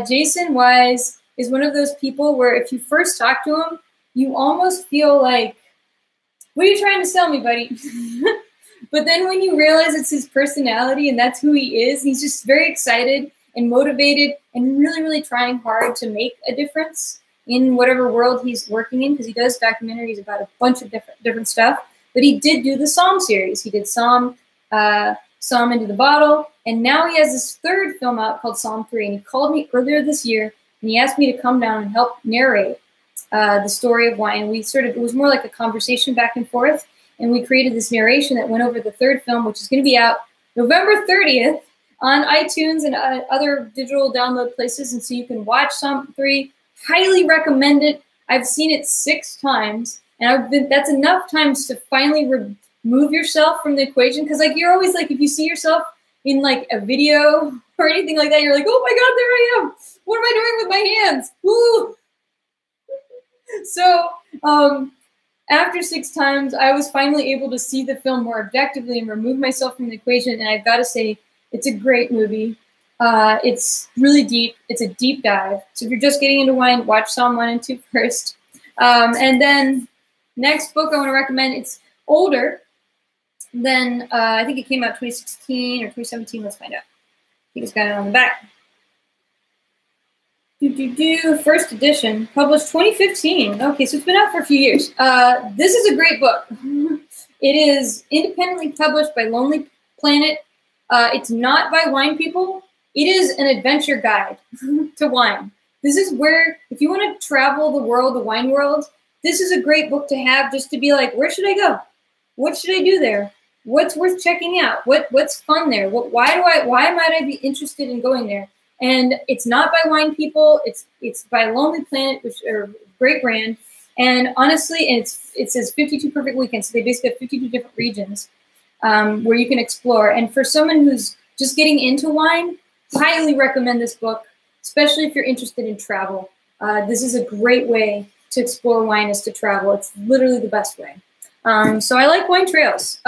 Jason Wise is one of those people where if you first talk to him, you almost feel like, what are you trying to sell me, buddy? But then when you realize it's his personality and that's who he is, he's just very excited and motivated and really, really trying hard to make a difference in whatever world he's working in, because he does documentaries about a bunch of different stuff. But he did do the Psalm series. He did Psalm Into the Bottle, and now he has this third film out called Psalm 3. And he called me earlier this year, and he asked me to come down and help narrate the story of wine. It was more like a conversation back and forth, and we created this narration that went over the third film, which is going to be out November 30th on iTunes and other digital download places. And so you can watch Psalm 3. Highly recommend it. I've seen it 6 times, and that's enough times to finally remove yourself from the equation. Because like you're always like, if you see yourself in like a video or anything like that, you're like, oh my God, there I am. What am I doing with my hands? Ooh. So after 6 times, I was finally able to see the film more objectively and remove myself from the equation. And I've got to say, it's a great movie. It's really deep. It's a deep dive. So if you're just getting into wine, watch Psalm 1 and 2 first. And then next book I want to recommend, it's older than, I think it came out 2016 or 2017. Let's find out. I think it's got it on the back. First edition, published 2015. Okay, so it's been out for a few years. This is a great book. It is independently published by Lonely Planet. It's not by wine people. It is an adventure guide to wine. This is where, if you want to travel the world, the wine world, this is a great book to have just to be like, where should I go? What should I do there? What's worth checking out? What's fun there? Why might I be interested in going there? And it's not by wine people. It's by Lonely Planet, which are a great brand. And honestly, it says 52 perfect weekends. So they basically have 52 different regions where you can explore. And for someone who's just getting into wine, highly recommend this book, especially if you're interested in travel. This is a great way to explore wine, is to travel. It's literally the best way. So I like wine trails.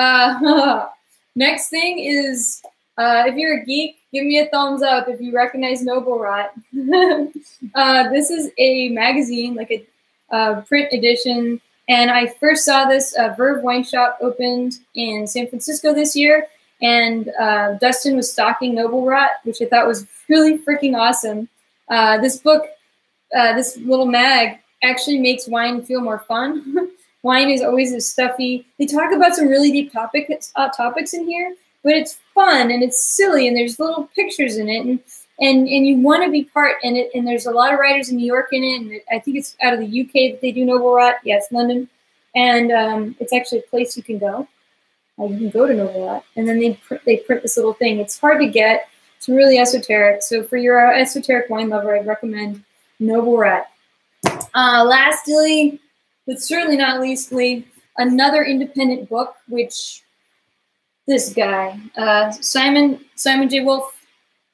Next thing is, if you're a geek, give me a thumbs up if you recognize Noble Rot. This is a magazine, like a print edition. And I first saw this, Verve Wine Shop opened in San Francisco this year. And Dustin was stocking Noble Rot, which I thought was really freaking awesome. This book, this little mag, actually makes wine feel more fun. Wine is always a stuffy. They talk about some really deep topics in here, but it's fun and it's silly and there's little pictures in it, and you want to be part in it. And there's a lot of writers in New York in it, and I think it's out of the UK that they do Noble Rot. Yes, London, and it's actually a place you can go. You can go to Noble Rot, and then they print this little thing. It's hard to get. It's really esoteric. So for your esoteric wine lover, I'd recommend Noble Rat. Lastly, but certainly not leastly, another independent book, which this guy, Simon J. Wolfe,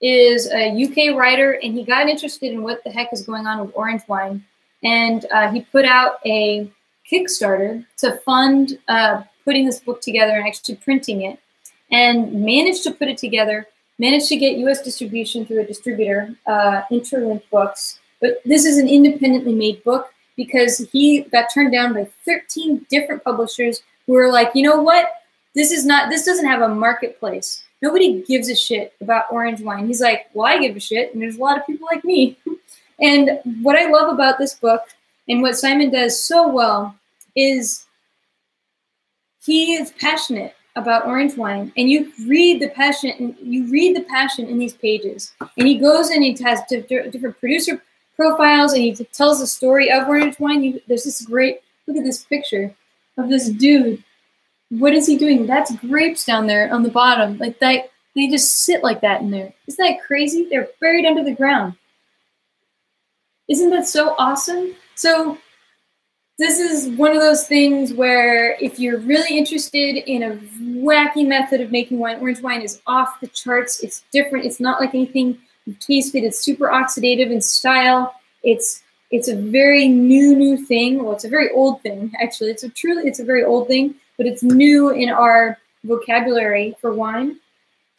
is a UK writer, and he got interested in what the heck is going on with orange wine. And he put out a Kickstarter to fund putting this book together and actually printing it, and managed to put it together, managed to get US distribution through a distributor, Interlink Books. But this is an independently made book because he got turned down by 13 different publishers who were like, you know what? This doesn't have a marketplace. Nobody gives a shit about orange wine. He's like, well, I give a shit, and there's a lot of people like me. And what I love about this book and what Simon does so well is he is passionate about orange wine, and you read the passion in these pages. And he goes and he has different producer profiles, and he tells the story of orange wine. There's this great, look at this picture of this dude. What is he doing? That's grapes down there on the bottom. Like that, they just sit like that in there. Isn't that crazy? They're buried under the ground. Isn't that so awesome? So this is one of those things where if you're really interested in a wacky method of making wine, orange wine is off the charts. It's different. It's not like anything you've tasted. It's super oxidative in style. It's a very new thing. Well, it's a very old thing, actually. It's a very old thing, but it's new in our vocabulary for wine.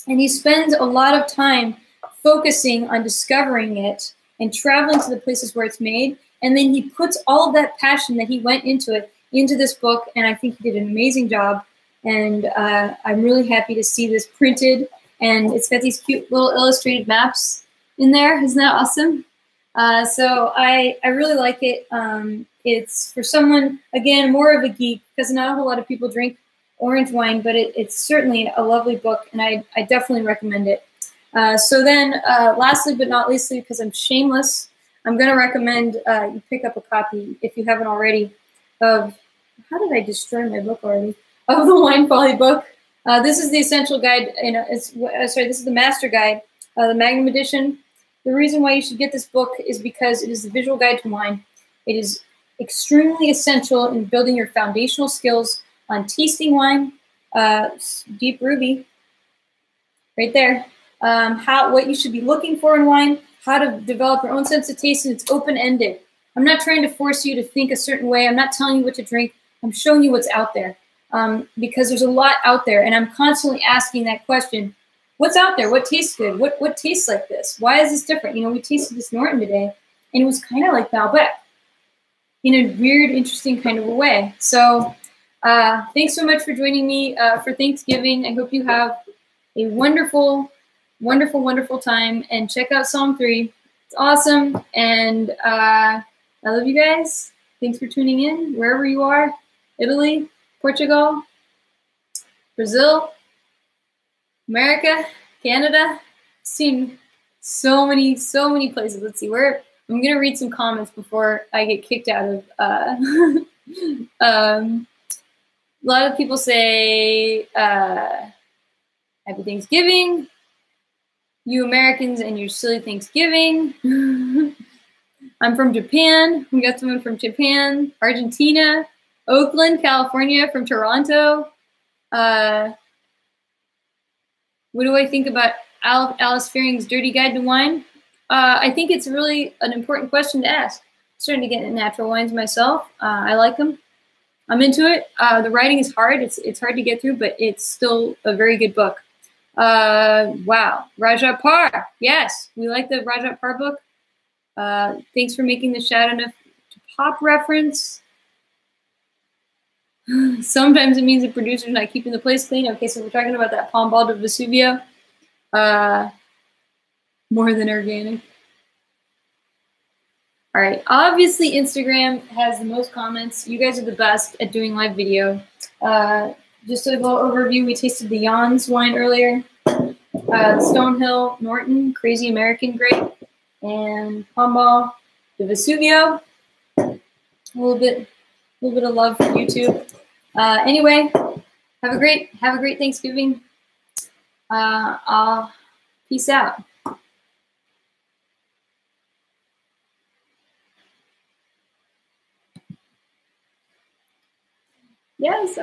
And he spends a lot of time focusing on discovering it and traveling to the places where it's made. And then he puts all of that passion that he went into it into this book, and I think he did an amazing job. And I'm really happy to see this printed, and it's got these cute little illustrated maps in there. Isn't that awesome? So I really like it. It's for someone, again, more of a geek, because not a whole lot of people drink orange wine, but it's certainly a lovely book, and I definitely recommend it. So then, lastly but not leastly, because I'm shameless, I'm going to recommend you pick up a copy, if you haven't already, of, how did I destroy my book already? Of the Wine Folly book. This is the essential guide, this is the master guide, the Magnum edition. The reason why you should get this book is because it is the visual guide to wine. It is extremely essential in building your foundational skills on tasting wine. Deep Ruby, right there. What you should be looking for in wine, how to develop your own sense of taste, and it's open-ended. I'm not trying to force you to think a certain way. I'm not telling you what to drink. I'm showing you what's out there, because there's a lot out there, and I'm constantly asking that question. What's out there? What tastes good? What tastes like this? Why is this different? You know, we tasted this Norton today, and it was kind of like Malbec in a weird, interesting kind of a way. So thanks so much for joining me for Thanksgiving. I hope you have a wonderful, wonderful, wonderful time, and check out Psalm 3. It's awesome, and I love you guys. Thanks for tuning in, wherever you are. Italy, Portugal, Brazil, America, Canada. Seen so many places. Let's see, where I'm gonna read some comments before I get kicked out of. A lot of people say Happy Thanksgiving. You Americans and your silly Thanksgiving. I'm from Japan. We got someone from Japan, Argentina, Oakland, California, from Toronto. What do I think about Alice Fearing's Dirty Guide to Wine? I think it's really an important question to ask. I'm starting to get into natural wines myself. I like them. I'm into it. The writing is hard. It's hard to get through, but it's still a very good book. Wow. Rajat Par. Yes, we like the Rajat Par book. Thanks for making the Shout Enough to Pop reference. Sometimes it means the producer's not keeping the place clean. Okay, so we're talking about that Palm Ball de Vesuvio. More than organic. All right, obviously Instagram has the most comments. You guys are the best at doing live video. Just a little overview, we tasted the Jans wine earlier. Stonehill, Norton, Crazy American Grape, and Palm Ball de Vesuvio. A little bit of love for YouTube. Anyway, have a great Thanksgiving. Peace out. Yes.